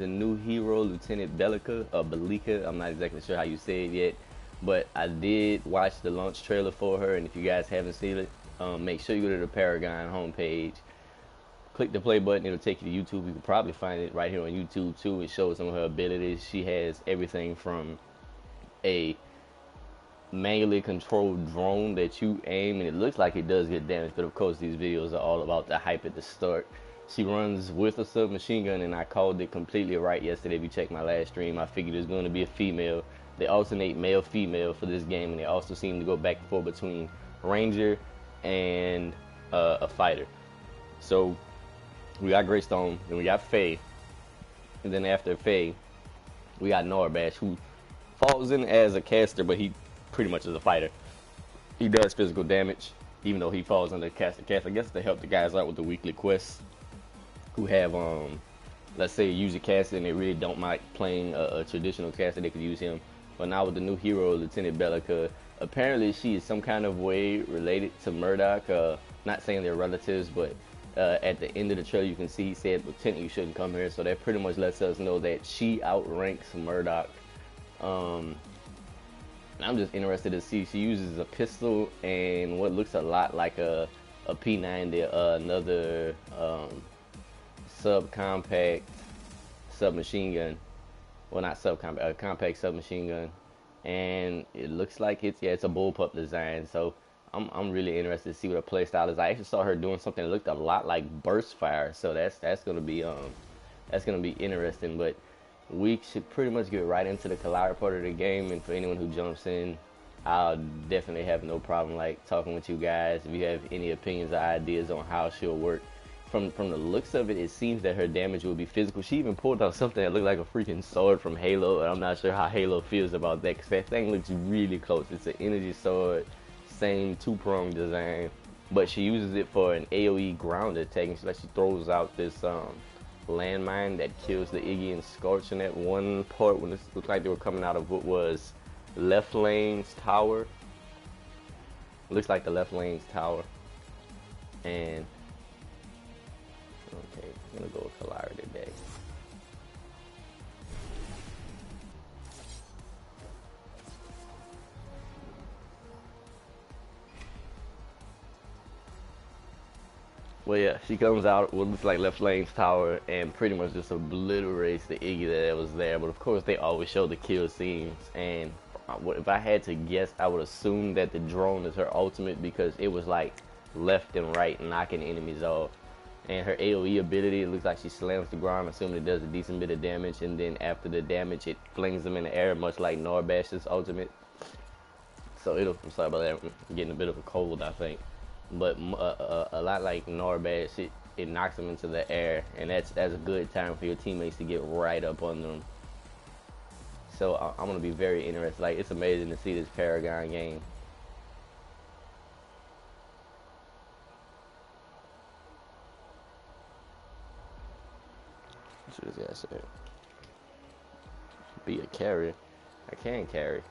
the new hero, Lieutenant Bellica, or Belica. I'm not exactly sure how you say it yet, but I did watch the launch trailer for her, and if you guys haven't seen it, make sure you go to the Paragon homepage. Click the play button, it'll take you to YouTube. You can probably find it right here on YouTube too. It shows some of her abilities. She has everything from a manually controlled drone that you aim and it looks like it does get damage, but of course these videos are all about the hype at the start. She runs with a submachine gun, and I called it completely right yesterday. If you check my last stream, I figured it was going to be a female. They alternate male female for this game, and they also seem to go back and forth between ranger and a fighter. So we got Greystone, then we got Faye, and then after Faye we got Norbash, who falls in as a caster, but he pretty much is a fighter. He does physical damage, even though he falls under caster cast. I guess to help the guys out with the weekly quests who have, let's say, use a caster and they really don't like playing a traditional caster, they could use him. But now with the new hero, Lieutenant Bellica, apparently she is some kind of way related to Murdoch. Not saying they're relatives, but at the end of the trailer, you can see he said, Lieutenant, you shouldn't come here. So that pretty much lets us know that she outranks Murdoch. I'm just interested to see. She uses a pistol and what looks a lot like a P90, another subcompact submachine gun. Well, not subcompact, a compact submachine gun. And it looks like it's a bullpup design. So I'm really interested to see what her playstyle is. I actually saw her doing something that looked a lot like burst fire. So that's gonna be interesting. But we should pretty much get right into the Kallari part of the game, and for anyone who jumps in, I'll definitely have no problem like talking with you guys. If you have any opinions or ideas on how she'll work, from the looks of it, it seems that her damage will be physical. She even pulled out something that looked like a freaking sword from Halo, and I'm not sure how Halo feels about that, because that thing looks really close. It's an energy sword, same two-pronged design, but she uses it for an AoE ground attack, and she throws out this landmine that kills the Iggy and Scorch in that one part when it looked like they were coming out of what was left lane's tower. It looks like the left lane's tower. And okay, I'm gonna go with Kallari today. Well, yeah, she comes out what looks like left lane's tower and pretty much just obliterates the Iggy that was there. But of course, they always show the kill scenes. And if I had to guess, I would assume that the drone is her ultimate, because it was like left and right knocking enemies off. And her AoE ability, it looks like she slams the ground, assuming it does a decent bit of damage. And then after the damage, it flings them in the air, much like Norbash's ultimate. So I'm sorry about that. I'm getting a bit of a cold, I think. But a lot like Norbash, it knocks them into the air, and that's a good time for your teammates to get right up on them. So I'm gonna be very interested. Like, it's amazing to see this Paragon game. What this guy said? Be a carry. I can carry.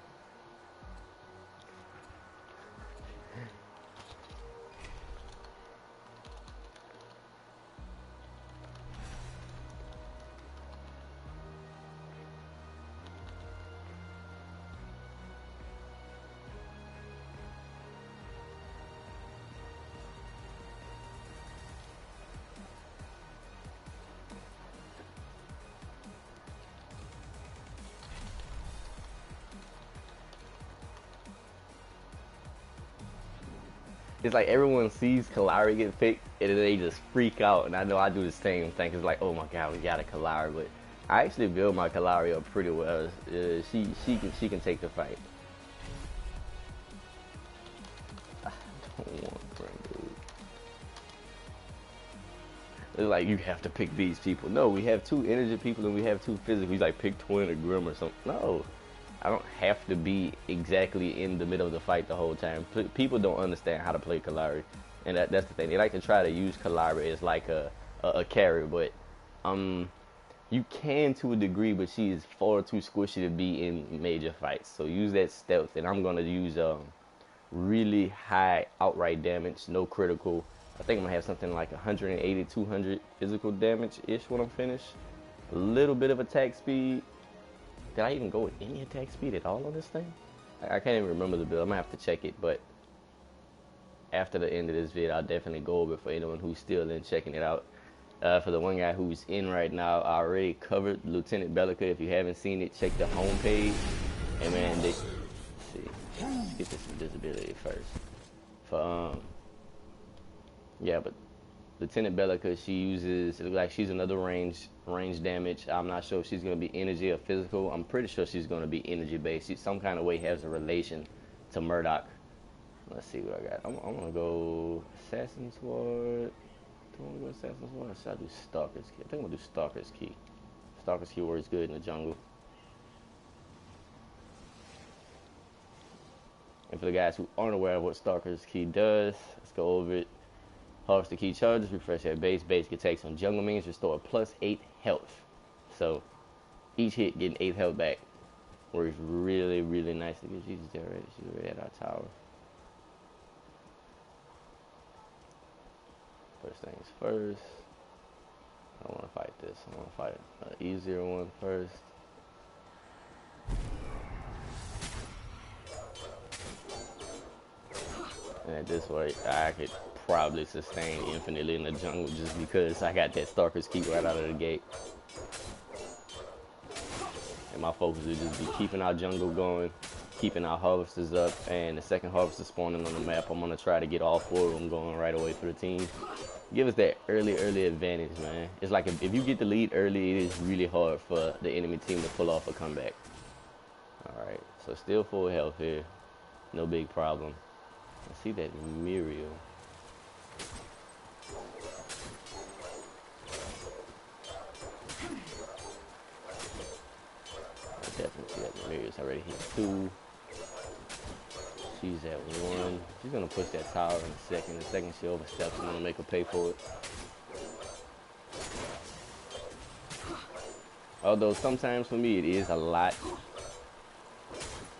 It's like everyone sees Kallari get picked and then they just freak out. And I know I do the same thing. It's like, oh my god, we got a Kallari. But I actually build my Kallari up pretty well. She can take the fight. I don't want friend, dude. It's like you have to pick these people. No, we have two energy people and we have two physical. He's like, pick Twin or Grim or something. No. I don't have to be exactly in the middle of the fight the whole time. People don't understand how to play Kallari, and that's the thing. They like to try to use Kallari as like a carry, but you can to a degree, but she is far too squishy to be in major fights. So use that stealth, and I'm gonna use really high outright damage, no critical. I think I'm gonna have something like 180, 200 physical damage ish when I'm finished. A little bit of attack speed. Did I even go with any attack speed at all on this thing? I can't even remember the build. I'm gonna have to check it, but after the end of this vid, I'll definitely go over it for anyone who's still in checking it out. For the one guy who's in right now, I already covered Lieutenant Bellica. If you haven't seen it, check the homepage. And man, let's get this invisibility first. Yeah, but Lieutenant Bellica, she uses, it looks like she's another range damage. I'm not sure if she's going to be energy or physical. I'm pretty sure she's going to be energy based. She some kind of way has a relation to Murdoch. Let's see what I got. I'm going to go Assassin's Sword. Do I want to go Assassin's Sword or should I do Stalker's Key? I think I'm going to do Stalker's Key. Stalker's Key works good in the jungle. And for the guys who aren't aware of what Stalker's Key does, let's go over it. Harvest the key charges, refresh that base. Basic attacks on jungle minions restore plus 8 health. So each hit getting 8 health back works really, really nicely. She's already, she's already at our tower. First things first. I don't want to fight this. I want to fight an easier one first. And at this rate, I could probably sustain infinitely in the jungle just because I got that Stalker's Key right out of the gate. And my focus would just be keeping our jungle going, keeping our harvesters up, and the second harvester spawning on the map, I'm going to try to get all 4 of them going right away for the team. Give us that early advantage, man. It's like if you get the lead early, it is really hard for the enemy team to pull off a comeback. Alright, so still full health here. No big problem. I see that Muriel. I definitely see that Muriel's already hit 2. She's at 1. She's gonna push that tower in a second. The second she oversteps, I'm gonna make her pay for it. Although sometimes for me it is a lot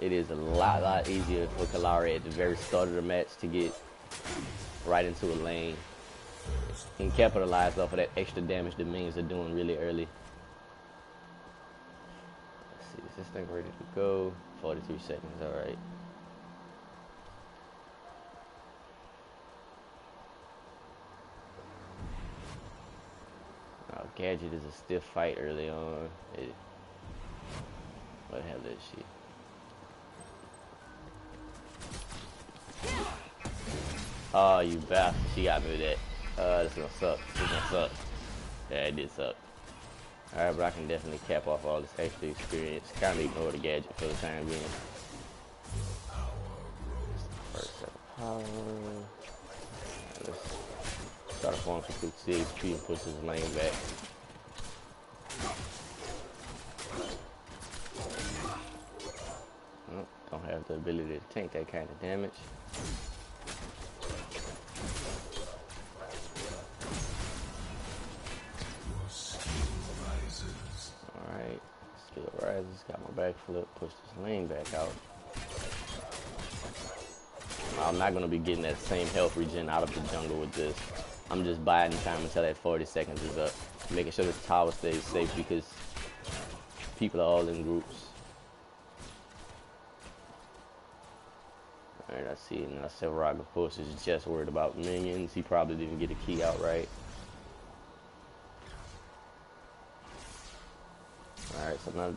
easier for Kallari at the very start of the match to get right into a lane and capitalize off of that extra damage the minions are doing really early. Let's see, is this thing ready to go? 43 seconds, alright. Now, Gadget is a stiff fight early on. What the hell is she? Oh, you bastard. She got me with that. This is gonna suck. This is gonna suck. Yeah, it did suck. Alright, but I can definitely cap off all this extra experience. Kinda ignore the gadget for the time being. First set of power. Right, let's start a farm for quick CHP and push his lane back. Oh, don't have the ability to tank that kind of damage. Alright, skill rises, got my backflip, push this lane back out. I'm not going to be getting that same health regen out of the jungle with this. I'm just biding time until that 40 seconds is up. Making sure this tower stays safe because people are all in groups. Alright, I see. Now Severaga Push is just worried about minions. He probably didn't get a key out right. Alright, so now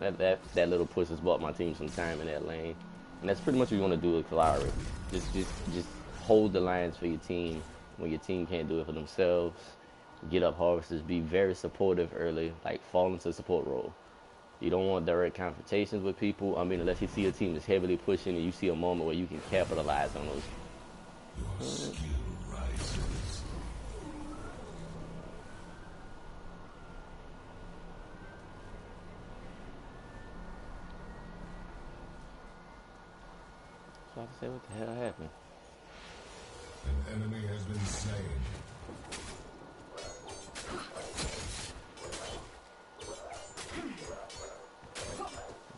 that little push has bought my team some time in that lane. And that's pretty much what you want to do with Kallari. Just hold the lines for your team when your team can't do it for themselves. Get up harvesters, be very supportive early, like fall into the support role. You don't want direct confrontations with people. I mean, unless you see a team that's heavily pushing and you see a moment where you can capitalize on those. So I have to say, what the hell happened? An enemy has been slain.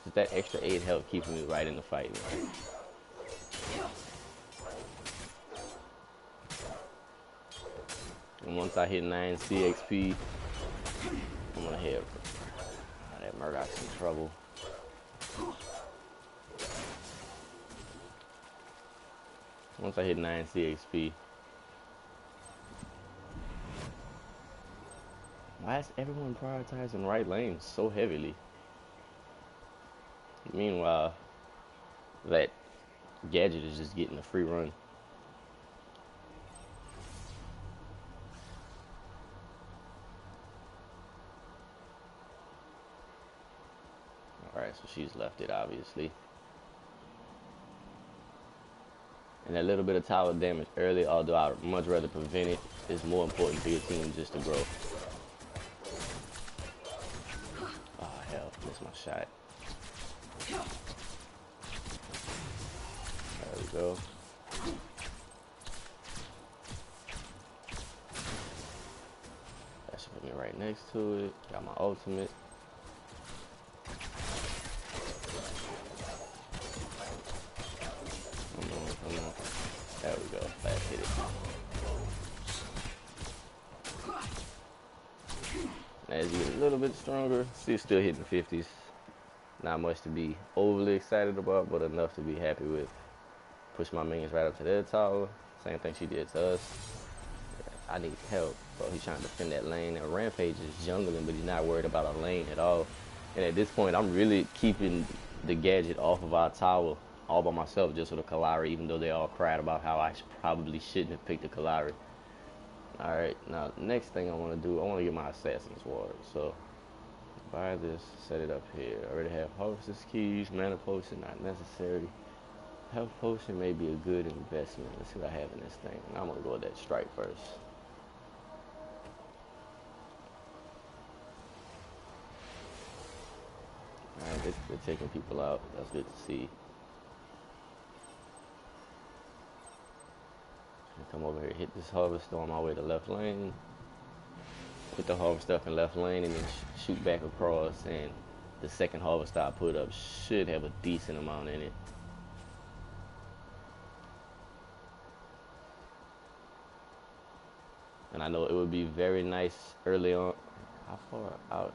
Just that extra 8 health keeping me right in the fight. Man. And once I hit 9 CXP, I'm gonna head. That Murdoch's in trouble. Once I hit 9 CXP. Why is everyone prioritizing right lane so heavily? Meanwhile, that gadget is just getting a free run. Alright, so she's left it, obviously. And that little bit of tower damage early, although I'd much rather prevent it, is more important for your team just to grow. Oh, hell, missed my shot. There we go. That should put me right next to it. Got my ultimate. Come on. There we go. Fast hit it. As you get a little bit stronger, still hitting 50s. Not much to be overly excited about, but enough to be happy with. Push my minions right up to their tower. Same thing she did to us. I need help. So he's trying to defend that lane. And Rampage is jungling, but he's not worried about a lane at all. And at this point, I'm really keeping the gadget off of our tower all by myself just for the Kallari, even though they all cried about how I probably shouldn't have picked the Kallari. Alright, now next thing I want to do, I want to get my Assassin's Ward. So, buy this, set it up here. I already have Harvester's Keys, Mana Potion, not necessary. Health Potion may be a good investment. Let's see what I have in this thing. Now I'm going to go with that Strike first. Alright, they're taking people out. That's good to see. Come over here, hit this Harvester on my way to left lane. Put the Harvester up in left lane and then shoot back across. And the second Harvester I put up should have a decent amount in it. And I know it would be very nice early on. How far out?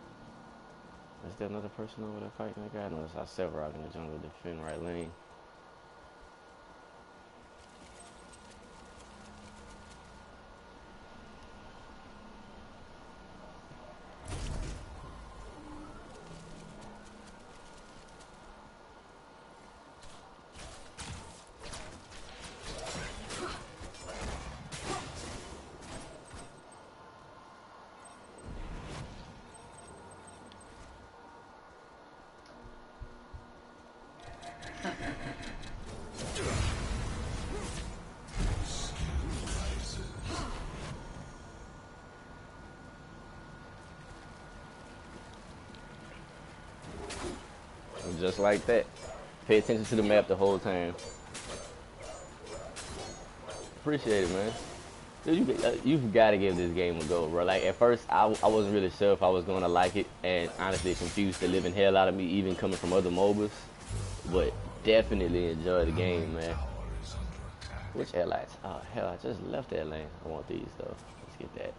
Is there another person over there fighting that guy? No, I saw several out in the jungle defend right lane. Just like that. Pay attention to the map the whole time. Appreciate it, man. Dude, you've got to give this game a go, bro. Like, at first, I wasn't really sure if I was going to like it, and honestly, it confused the living hell out of me, even coming from other MOBAs. But definitely enjoy the game, man. Which allies? Oh, hell, I just left that lane. I want these, though. Let's get that.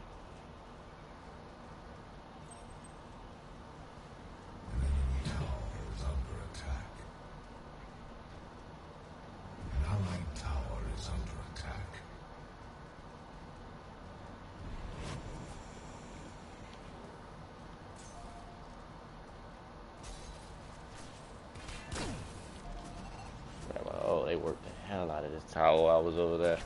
Oh, they worked the hell out of this tower while I was over there.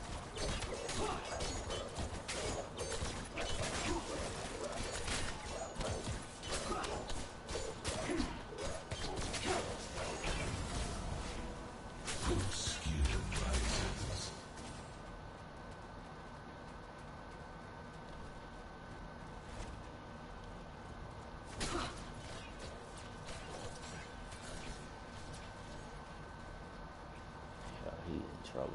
He's in trouble.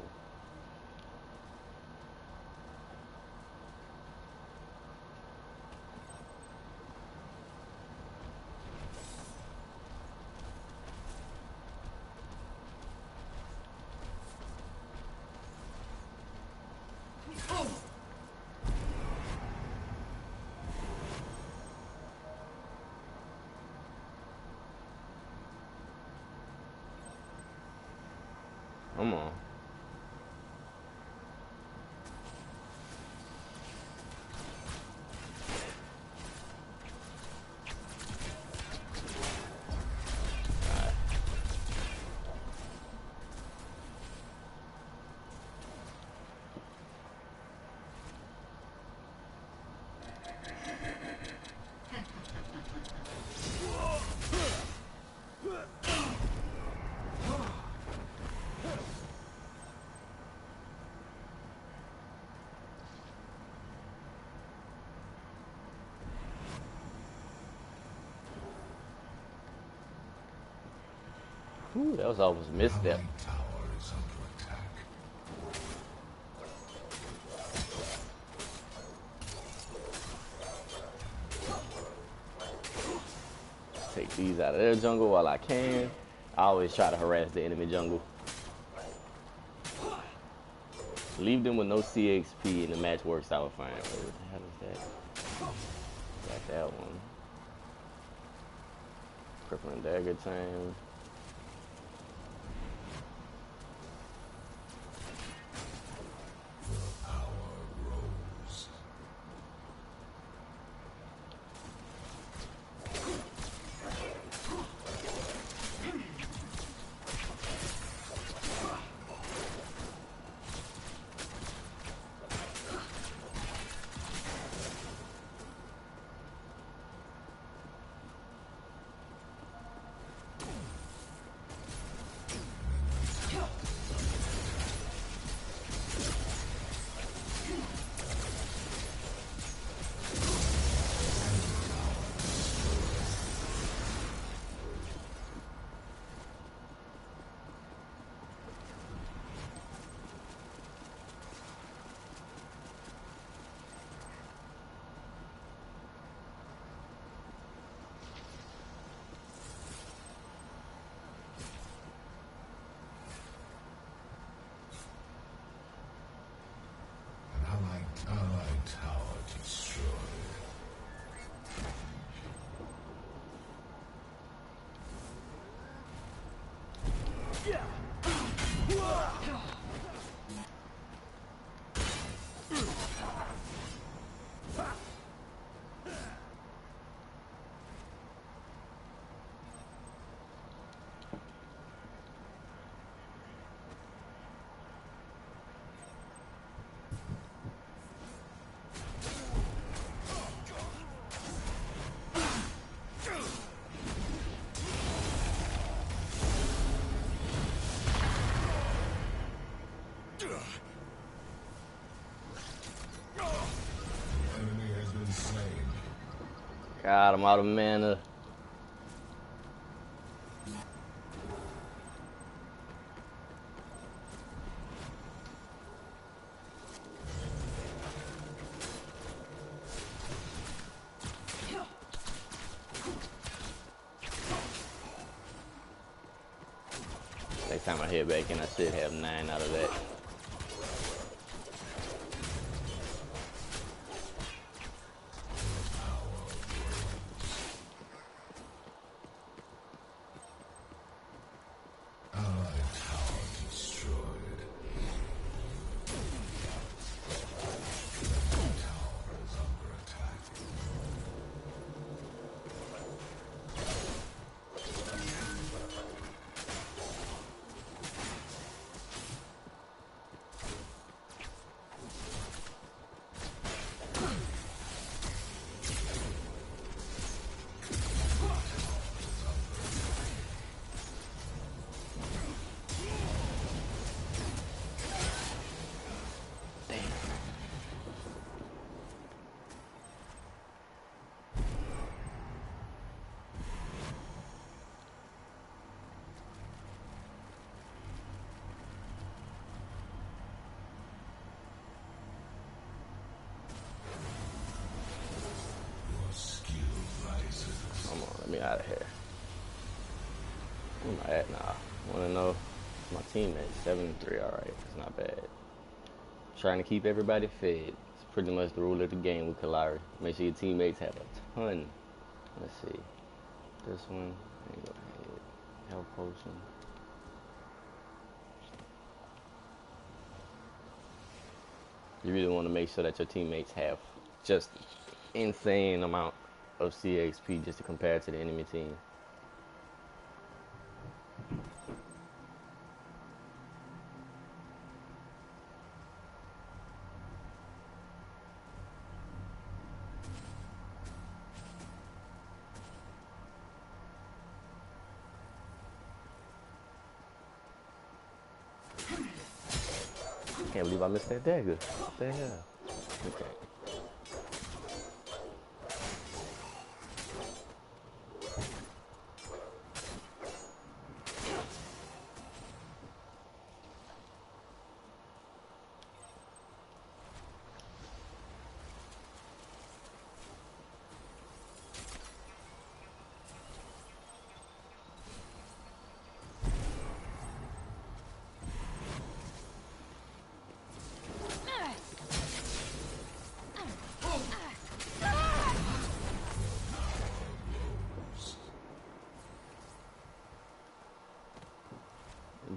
Come on. Ooh, that was almost a misstep. Allied tower is under attack. Take these out of their jungle while I can. I always try to harass the enemy jungle. Leave them with no CXP and the match works out fine. What the hell is that? Got that one. Crippling dagger time. The power rose. Allied tower destroyed. Enemy has been slain. God, I'm out of mana. Next time I head back in, I should have 9 out of that. Allied tower destroyed. Tower is under attack. Your skill rises. Come on, let me out of here. Where am I at now? Wanna know? My team at 7-3, alright, it's not bad. Trying to keep everybody fed. It's pretty much the rule of the game with Kallari. Make sure your teammates have a ton. Let's see. This one, there you go ahead. Health potion. You really want to make sure that your teammates have just insane amount of CXP just to compare to the enemy team. Can't believe I missed that dagger. What the hell? Okay.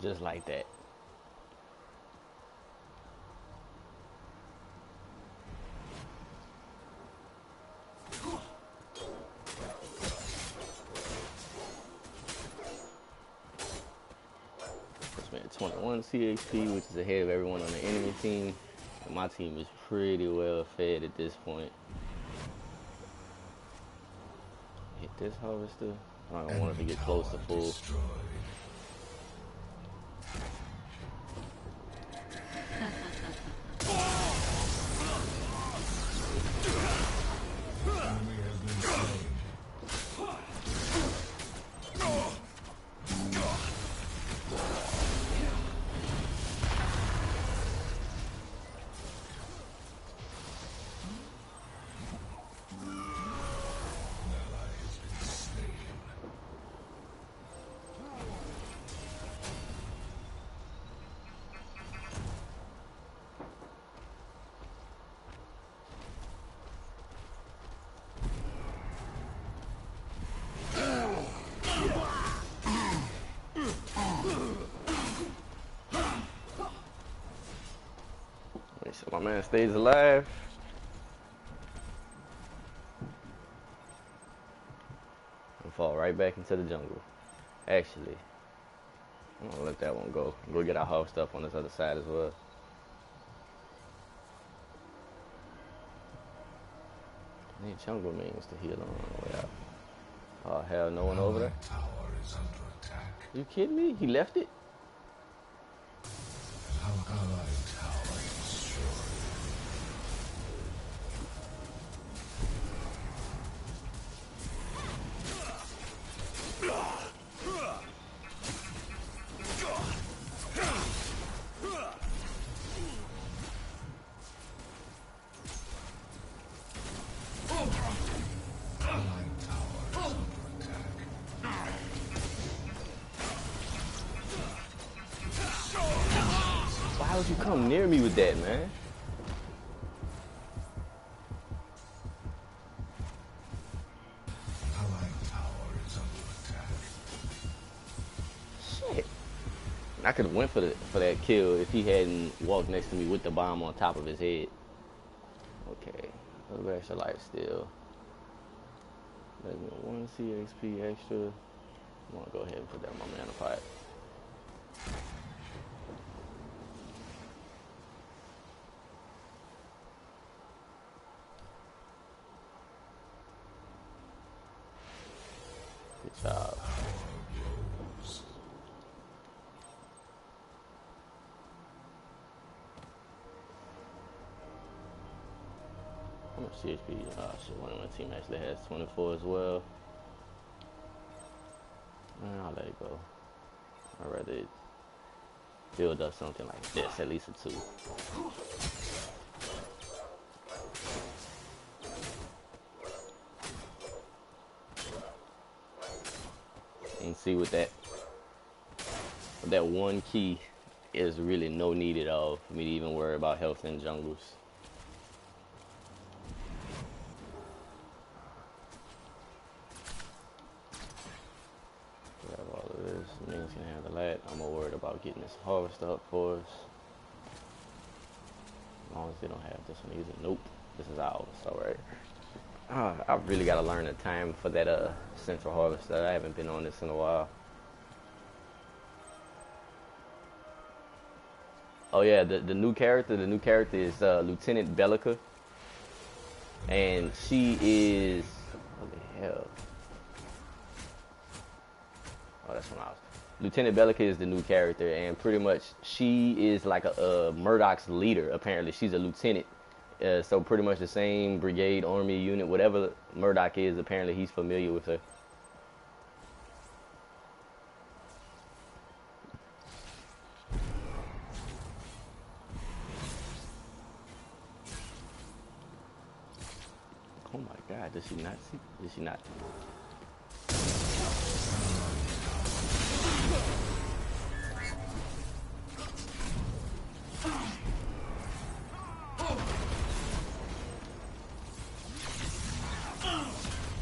Just like that. Spent 21 CXP, which is ahead of everyone on the enemy team. And my team is pretty well fed at this point. Hit this harvester. I don't want it to get close to full. Destroyed. Enemy has been slain. Ally has been slain. Make sure my man stays alive. And fall right back into the jungle. Actually, I'm gonna let that one go. Go get our house stuff on this other side as well. I need jungle minions to heal on the way out. Oh hell, no one over there? Allied tower is under attack. You kidding me? He left it? Our allied tower destroyed. Allied tower is under attack. Why would you come near me with that, man? Allied tower is under attack. Shit. I could have went for that kill if he hadn't walked next to me with the bomb on top of his head. Okay. A little bit extra life still. Let me 1 CXP extra. I'm gonna go ahead and put that on my mana pot. Good job. Rose. How much CHP? Oh shit, one of my team actually has 24 as well. I'll let it go. I'd rather build up something like this, at least a 2. And see with that one key is really no need at all for me to even worry about health in jungles. Grab all of this, minions can handle that. I'm more worried about getting this harvester up for us. Honestly, don't have this one either. Nope. This is ours. Alright. I really gotta learn the time for that central harvester. I haven't been on this in a while. Oh yeah, the new character. The new character is Lieutenant Bellica, and she is what the hell? Oh, that's when I was. Lieutenant Bellica is the new character, and pretty much she is like a Murdoch's leader. Apparently, she's a lieutenant. So pretty much the same brigade, army unit, whatever Murdoch is. Apparently, he's familiar with her. Oh my God, does she not see? Did she not?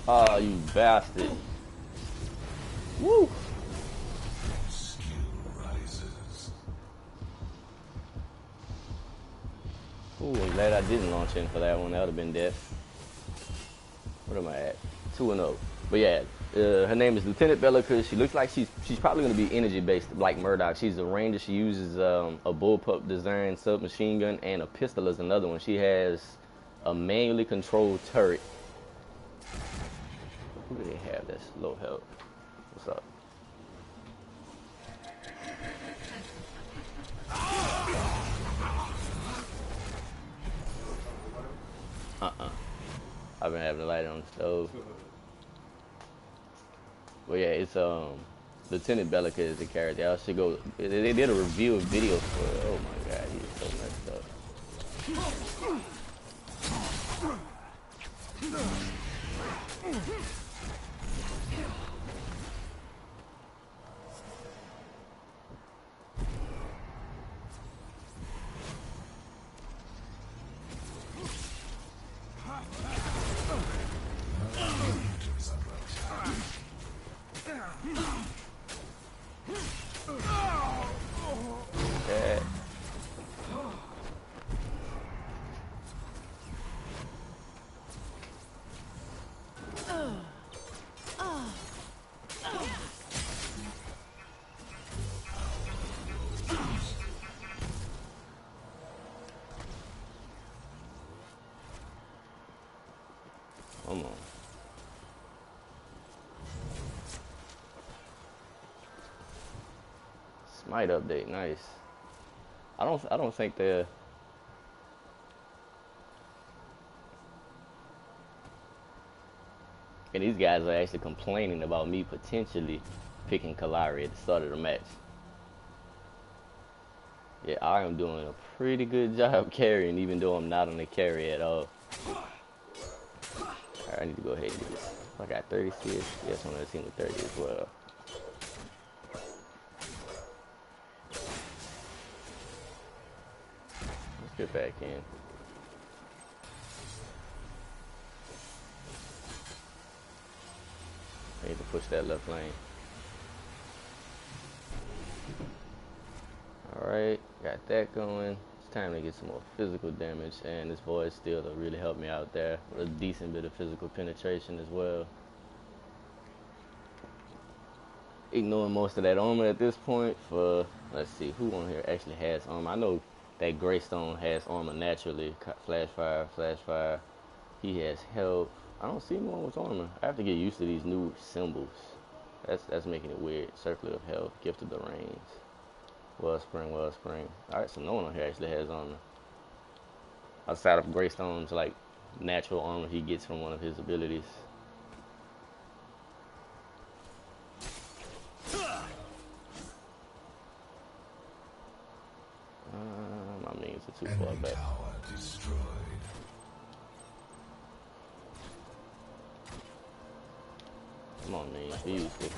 Oh, you bastard! Woo! Skill rises. Ooh, I'm glad I didn't launch in for that one. That would have been death. What am I at? 2-0. But yeah, her name is Lieutenant Bellica. She looks like she's probably going to be energy based like Murdoch. She's a ranger. She uses a bullpup design submachine gun and a pistol as another one. She has a manually controlled turret. Who do they have that's low health? What's up? I've been having the light on the stove. But yeah, it's Lieutenant Bellica is the character. I should go. They did a review video for it. Oh my God, he's so messed up. Yeah. Come on. Smite update, nice. I don't think the and these guys are actually complaining about me potentially picking Kallari at the start of the match. Yeah, I am doing a pretty good job carrying, even though I'm not on the carry at all. Alright, I need to go ahead and do this. I got 36. Yes, I'm on the team with 30 as well. Let's get back in. I need to push that left lane. Alright, got that going. It's time to get some more physical damage, and this boy is still to really help me out there with a decent bit of physical penetration as well. Ignoring most of that armor at this point for, let's see, who on here actually has armor. I know that Greystone has armor naturally. Flash fire. He has health. I don't see anyone with armor. I have to get used to these new symbols. That's making it weird. Circlet of health, gift of the rains. Wellspring. Alright, so no one on here actually has armor. Outside of Greystone's like natural armor he gets from one of his abilities. My minions are too far back. Tower destroyed. Come on, man. Be useful.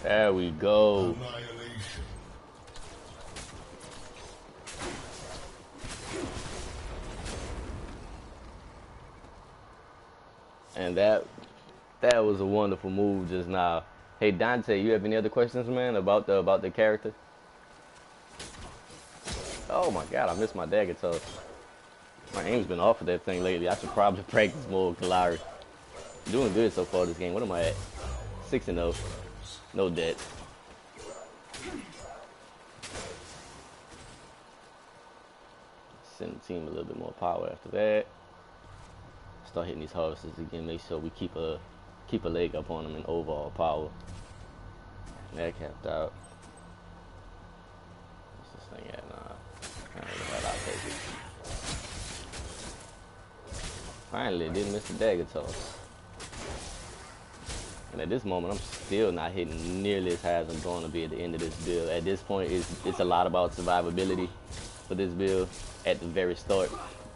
There we go. Annihilation. And that was a wonderful move just now. Hey Dante, you have any other questions, man, about the character? Oh my god, I missed my dagger toss. My aim's been off of that thing lately. I should probably practice more with Kallari. Doing good so far this game. What am I at? 6-0. No debt. Send the team a little bit more power after that. Start hitting these harvesters again. Make sure we keep a leg up on them in overall power. That capped out. What's this thing at? Nah. Can't really have I'll take it. Finally, didn't miss the dagger toss. And at this moment, I'm still not hitting nearly as high as I'm going to be at the end of this build. At this point, it's a lot about survivability for this build at the very start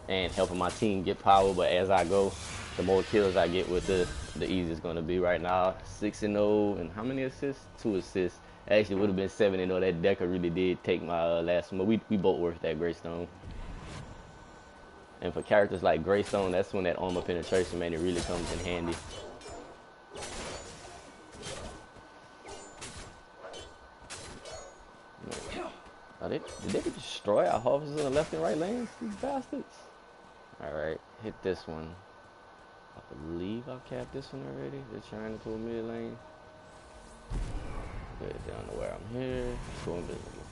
and helping my team get power. But as I go, the more kills I get with the easier it's going to be. Right now, 6-0 and how many assists? 2 assists. Actually, would have been 7-0. That Deca really did take my last one. But we both worked that Greystone. And for characters like Greystone, that's when that armor penetration, man, it really comes in handy. Did they destroy our harvesters in the left and right lanes? These bastards. Alright, hit this one. I believe I capped this one already. They're trying to pull mid lane. Get it down to where I'm here. Go invisible.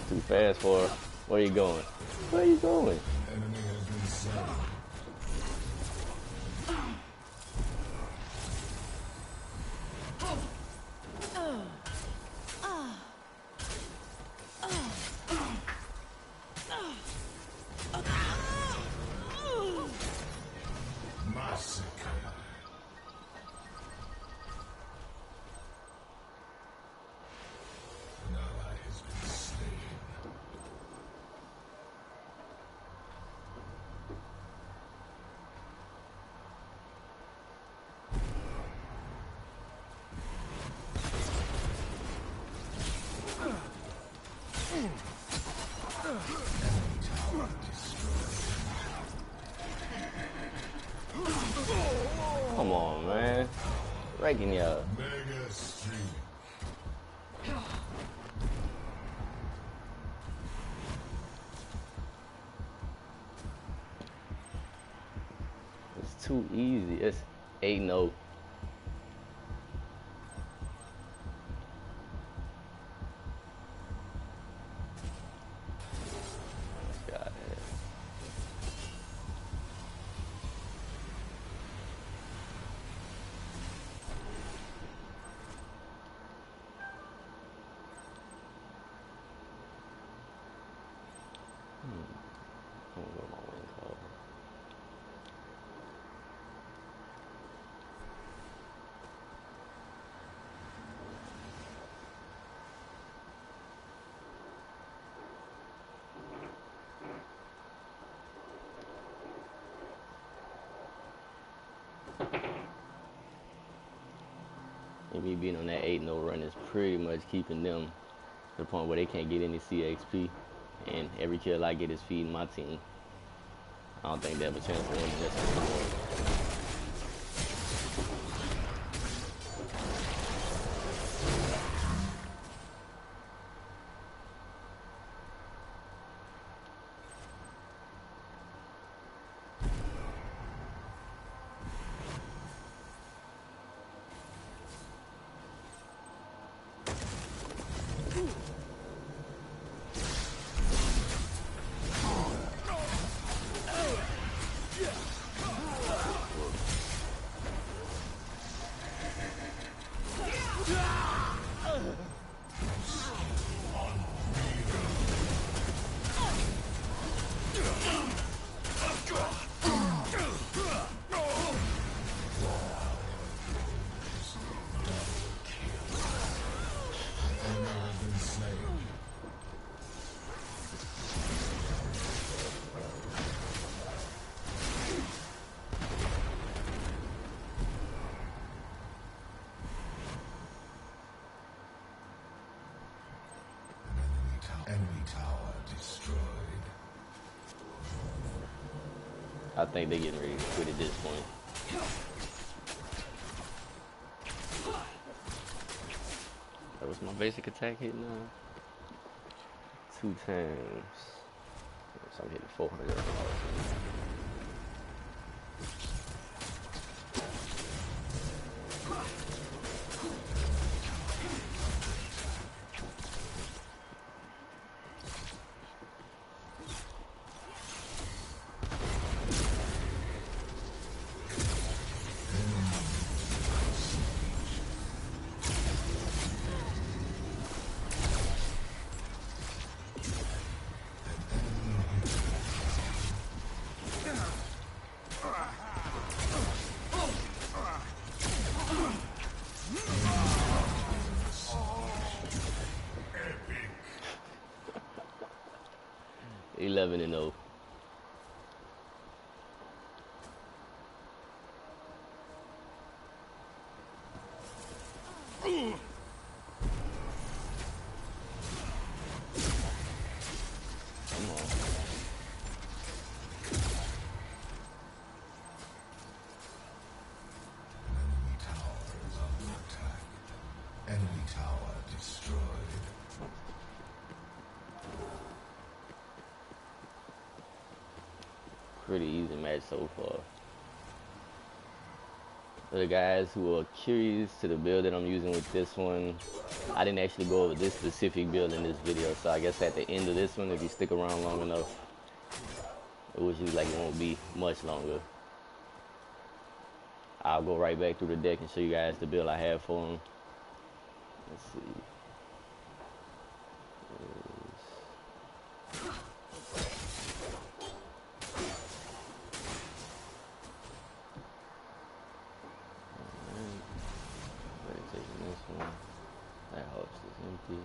Too fast for her. Where you going? Where you going? Enemy has been slain. Massacre. An ally has been slain. Come on, man. Raking y'all. Mega streak. It's too easy. It's 8-0. Got it. I'm gonna go with my wing cover. And me being on that 8-0 run is pretty much keeping them to the point where they can't get any CXP. And every kill I get is feeding my team. I don't think they have a chance to win this one. Enemy tower destroyed. I think they're getting ready to quit at this point. That was my basic attack hitting now. 2 times. So I'm hitting 400. Epic. 11-0. Come on. Enemy tower is under attack. Enemy tower destroyed. Pretty easy match so far. For the guys who are curious to the build that I'm using with this one, I didn't actually go over this specific build in this video, so I guess at the end of this one, if you stick around long enough, which is like it won't be much longer, I'll go right back through the deck and show you guys the build I have for them. Let's see. Taking this one. That host is empty.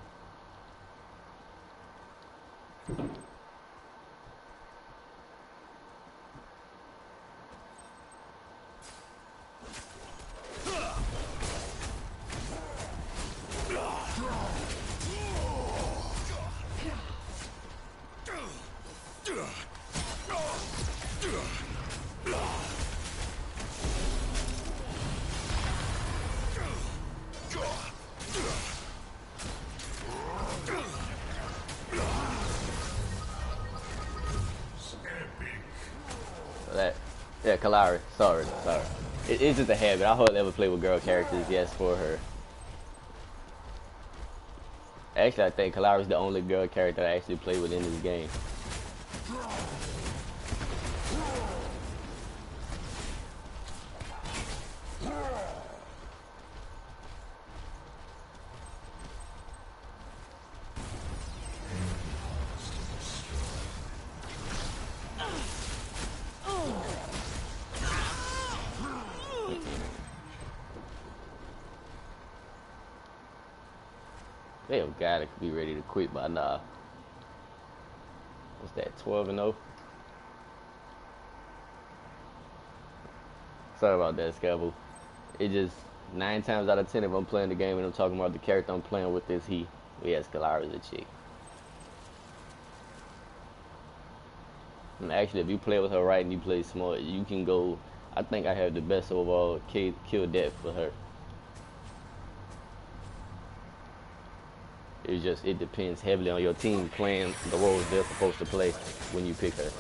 That, yeah, Kallari. Sorry. It's just a habit. I hardly ever play with girl characters. Yes, for her. Actually, I think Kallari's the only girl character I actually play with in this game. They have got to be ready to quit by now. What's that, 12-0? Sorry about that, Scabble. It just 9 times out of 10 if I'm playing the game and I'm talking about the character I'm playing with is he. Yes, Kallari is a chick. And actually, if you play with her right and you play smart, you can go. I think I have the best overall kill depth for her. It depends heavily on your team playing the roles they're supposed to play when you pick her.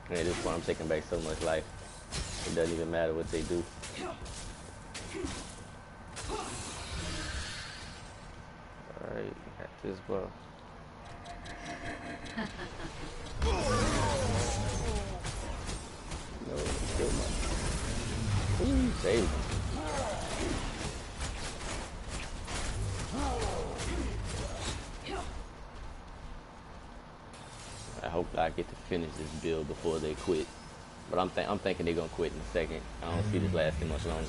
And at this point, I'm taking back so much life. It doesn't even matter what they do. Alright, got this ball. No, kill my. Ooh, saved him. I hope I get to finish this build before they quit. But I'm thinking they're gonna quit in a second. I don't see this lasting much longer.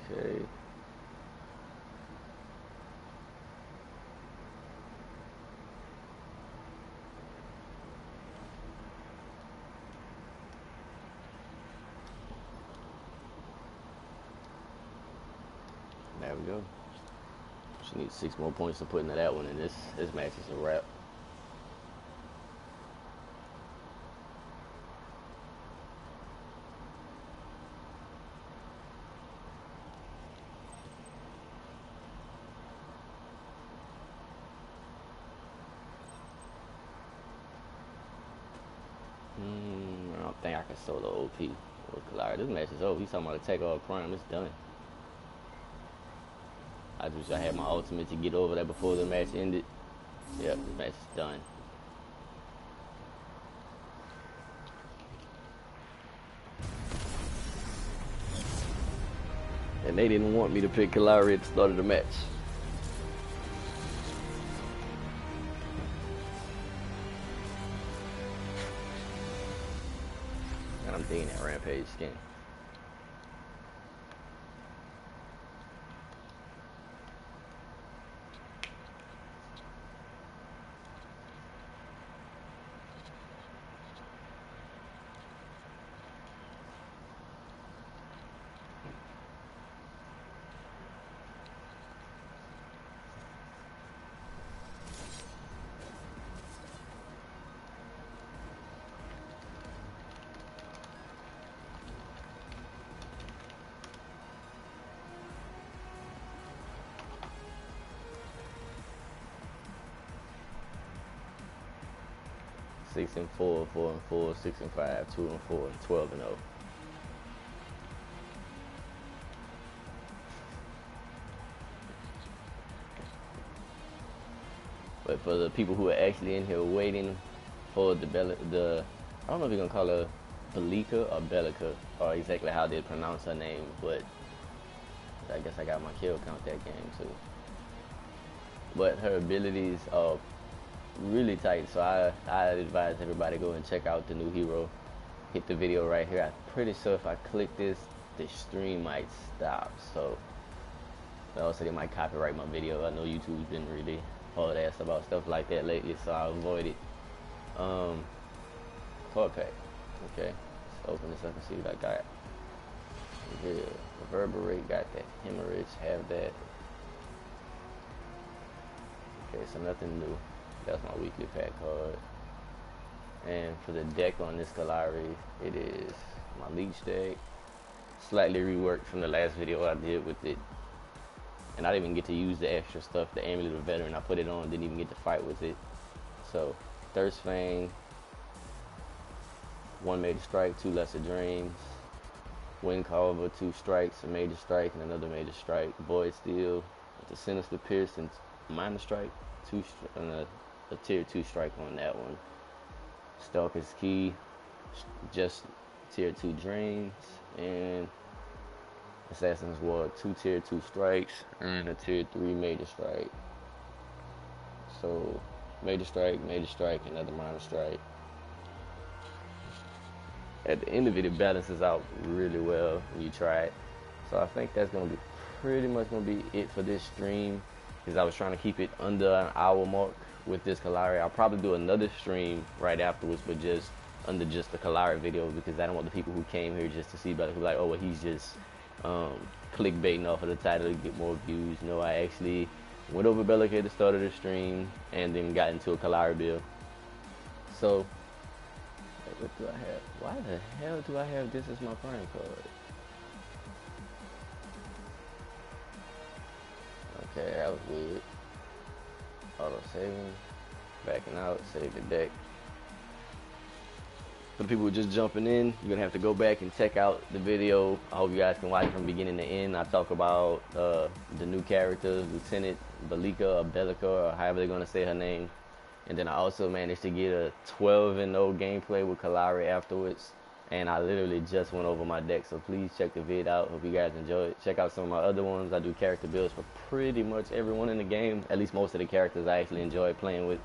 Okay. There we go. She needs 6 more points to put into that one, and this match is a wrap. I don't think I can solo OP with Kallari. This match is over. He's talking about to take all prime. It's done. I wish I had my ultimate to get over that before the match ended. Yep, the match is done. And they didn't want me to pick Kallari at the start of the match. And I'm digging that Rampage skin. Six and four, 4-4, 6-5, 2-4, 12-0. But for the people who are actually in here waiting for the I don't know if you're gonna call her Belica or Bellica, or exactly how they pronounce her name, but I guess I got my kill count that game too. But her abilities are really tight, so I advise everybody go and check out the new hero. Hit the video right here. I'm pretty sure if I click this, the stream might stop. So also they might copyright my video. I know YouTube's been really hard ass about stuff like that lately, so I avoid it. Card pack. Okay, let's open this up and see what I got. Yeah, reverberate, got that. Hemorrhage, have that. Okay, so nothing new. That's my weekly pack card. And for the deck on this Kallari, it is my Leech deck. Slightly reworked from the last video I did with it. And I didn't even get to use the extra stuff, the Amulet of Veteran. I put it on, didn't even get to fight with it. So, Thirst Fang, 1 major strike, 2 lesser dreams. Wind Carver, 2 strikes, a major strike and another major strike. Void Steel, with the Sinister Pierce and minor strike, and a tier 2 strike on that one. Stalker's Key, just tier 2 drains, and Assassin's War, 2 tier 2 strikes and a tier 3 major strike. So major strike, another minor strike. At the end of it, it balances out really well when you try it. So I think that's gonna be pretty much gonna be it for this stream. because I was trying to keep it under an hour mark with this Kallari. I'll probably do another stream right afterwards, but just under just the Kallari video, because I don't want the people who came here just to see Bellica be like, oh, well, he's just clickbaiting off of the title to get more views. No, I actually went over Bellica at the start of the stream and then got into a Kallari build. So, what do I have? Why the hell do I have this as my prime card? Okay, that was weird. Auto saving, backing out, save the deck. For the people who are just jumping in, you're gonna have to go back and check out the video. I hope you guys can watch it from beginning to end. I talk about the new characters, Lieutenant Belica or Bellica or however they're gonna say her name. And then I also managed to get a 12-0 gameplay with Kallari afterwards. And I literally just went over my deck, so please check the vid out. Hope you guys enjoy it. Check out some of my other ones. I do character builds for pretty much everyone in the game. At least most of the characters I actually enjoy playing with.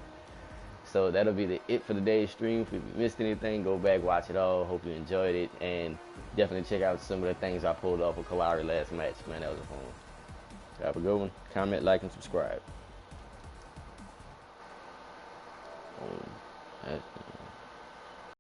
So that'll be it for today's stream. If you missed anything, go back, watch it all. Hope you enjoyed it. And definitely check out some of the things I pulled off of Kallari last match. Man, that was a fun one. Have a good one. Comment, like, and subscribe.